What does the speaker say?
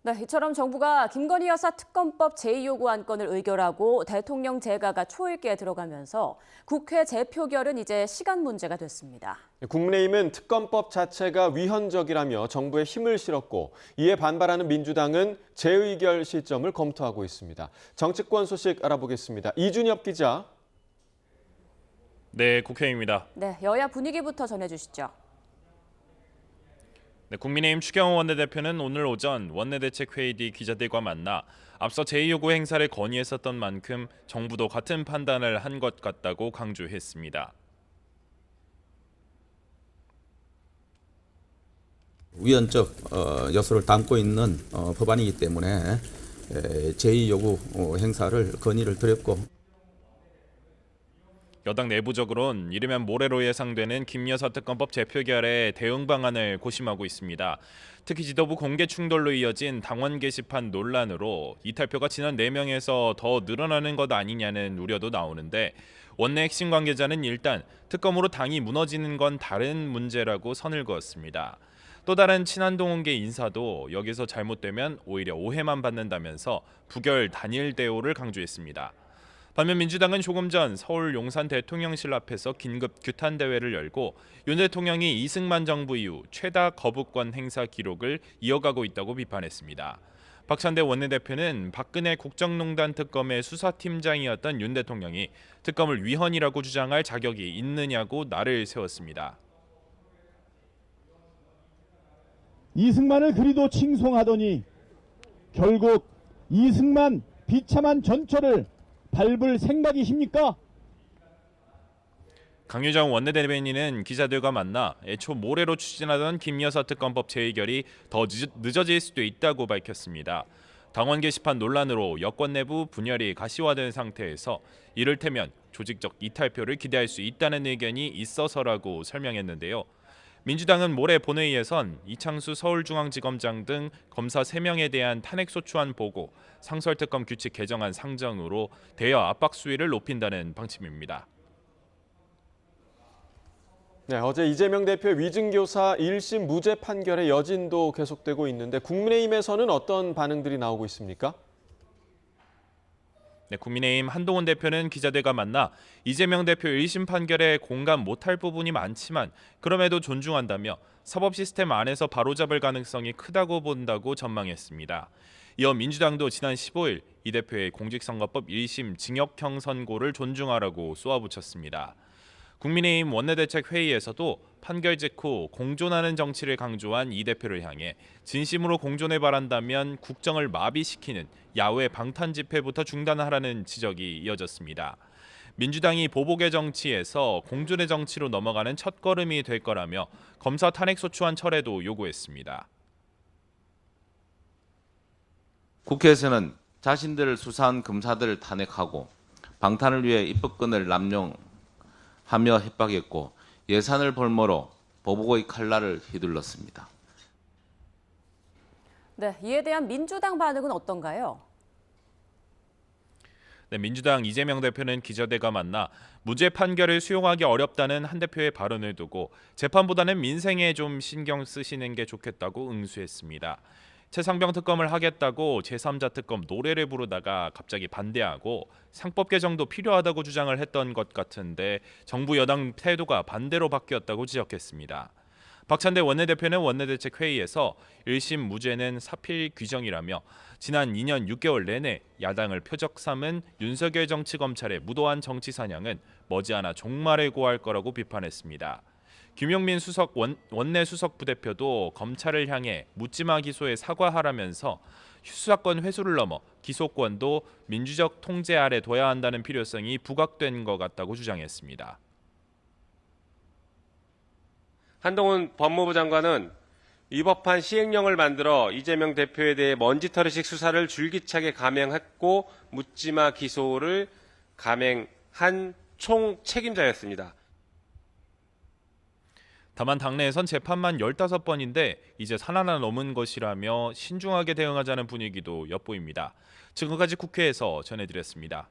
네, 이처럼 정부가 김건희 여사 특검법 제2요구 안건을 의결하고 대통령 재가가 초읽기에 들어가면서 국회 재표결은 이제 시간 문제가 됐습니다. 국민의힘은 특검법 자체가 위헌적이라며 정부에 힘을 실었고 이에 반발하는 민주당은 재의결 시점을 검토하고 있습니다. 정치권 소식 알아보겠습니다. 이준엽 기자. 네, 국회입니다. 네, 여야 분위기부터 전해주시죠. 네, 국민의힘 추경호 원내대표는 오늘 오전 원내대책회의 뒤 기자들과 만나 앞서 제2요구 행사를 건의했었던 만큼 정부도 같은 판단을 한 것 같다고 강조했습니다. 위헌적 요소를 담고 있는 법안이기 때문에 제2요구 행사를 건의를 드렸고 여당 내부적으로는 이르면 모레로 예상되는 김 여사 특검법 재표결에 대응 방안을 고심하고 있습니다. 특히 지도부 공개 충돌로 이어진 당원 게시판 논란으로 이탈표가 지난 4명에서 더 늘어나는 것 아니냐는 우려도 나오는데 원내 핵심 관계자는 일단 특검으로 당이 무너지는 건 다른 문제라고 선을 그었습니다. 또 다른 친한동원계 인사도 여기서 잘못되면 오히려 오해만 받는다면서 부결 단일 대우를 강조했습니다. 반면 민주당은 조금 전 서울 용산 대통령실 앞에서 긴급 규탄 대회를 열고 윤 대통령이 이승만 정부 이후 최다 거부권 행사 기록을 이어가고 있다고 비판했습니다. 박찬대 원내대표는 박근혜 국정농단 특검의 수사팀장이었던 윤 대통령이 특검을 위헌이라고 주장할 자격이 있느냐고 날을 세웠습니다. 이승만을 그리도 칭송하더니 결국 이승만 비참한 전철을 밟을 생각이십니까? 강유정 원내대변인은 기자들과 만나 애초 모레로 추진하던 김 여사 특검법 재의결이 더 늦어질 수도 있다고 밝혔습니다. 당원 게시판 논란으로 여권 내부 분열이 가시화된 상태에서 이를테면 조직적 이탈표를 기대할 수 있다는 의견이 있어서라고 설명했는데요. 민주당은 모레 본회의에선 이창수 서울중앙지검장 등 검사 3명에 대한 탄핵소추안 보고 상설특검 규칙 개정안 상정으로 대여 압박 수위를 높인다는 방침입니다. 네, 어제 이재명 대표의 위증교사 1심 무죄 판결의 여진도 계속되고 있는데 국민의힘에서는 어떤 반응들이 나오고 있습니까? 네, 국민의힘 한동훈 대표는 기자들과 만나 이재명 대표 1심 판결에 공감 못할 부분이 많지만 그럼에도 존중한다며 사법 시스템 안에서 바로잡을 가능성이 크다고 본다고 전망했습니다. 이어 민주당도 지난 15일 이 대표의 공직선거법 1심 징역형 선고를 존중하라고 쏘아붙였습니다. 국민의힘 원내대책회의에서도 판결 직후 공존하는 정치를 강조한 이 대표를 향해 진심으로 공존을 바란다면 국정을 마비시키는 야외 방탄 집회부터 중단하라는 지적이 이어졌습니다. 민주당이 보복의 정치에서 공존의 정치로 넘어가는 첫걸음이 될 거라며 검사 탄핵소추안 철회도 요구했습니다. 국회에서는 자신들을 수사한 검사들을 탄핵하고 방탄을 위해 입법권을 남용하며 협박했고 예산을 볼모로 보복의 칼날을 휘둘렀습니다. 네, 이에 대한 민주당 반응은 어떤가요? 네, 민주당 이재명 대표는 기자들과 만나 무죄 판결을 수용하기 어렵다는 한 대표의 발언을 두고 재판보다는 민생에 좀 신경 쓰시는 게 좋겠다고 응수했습니다. 최상병 특검을 하겠다고 제3자 특검 노래를 부르다가 갑자기 반대하고 상법 개정도 필요하다고 주장을 했던 것 같은데 정부 여당 태도가 반대로 바뀌었다고 지적했습니다. 박찬대 원내대표는 원내대책회의에서 1심 무죄는 사필 규정이라며 지난 2년 6개월 내내 야당을 표적 삼은 윤석열 정치검찰의 무도한 정치 사냥은 머지않아 종말을 고할 거라고 비판했습니다. 김용민 원내 수석 부대표도 검찰을 향해 묻지마 기소에 사과하라면서 수사권 회수를 넘어 기소권도 민주적 통제 아래 둬야 한다는 필요성이 부각된 것 같다고 주장했습니다. 한동훈 법무부 장관은 위법한 시행령을 만들어 이재명 대표에 대해 먼지털이식 수사를 줄기차게 감행했고 묻지마 기소를 감행한 총 책임자였습니다. 다만 당내에선 재판만 15번인데 이제 산 하나 넘은 것이라며 신중하게 대응하자는 분위기도 엿보입니다. 지금까지 국회에서 전해드렸습니다.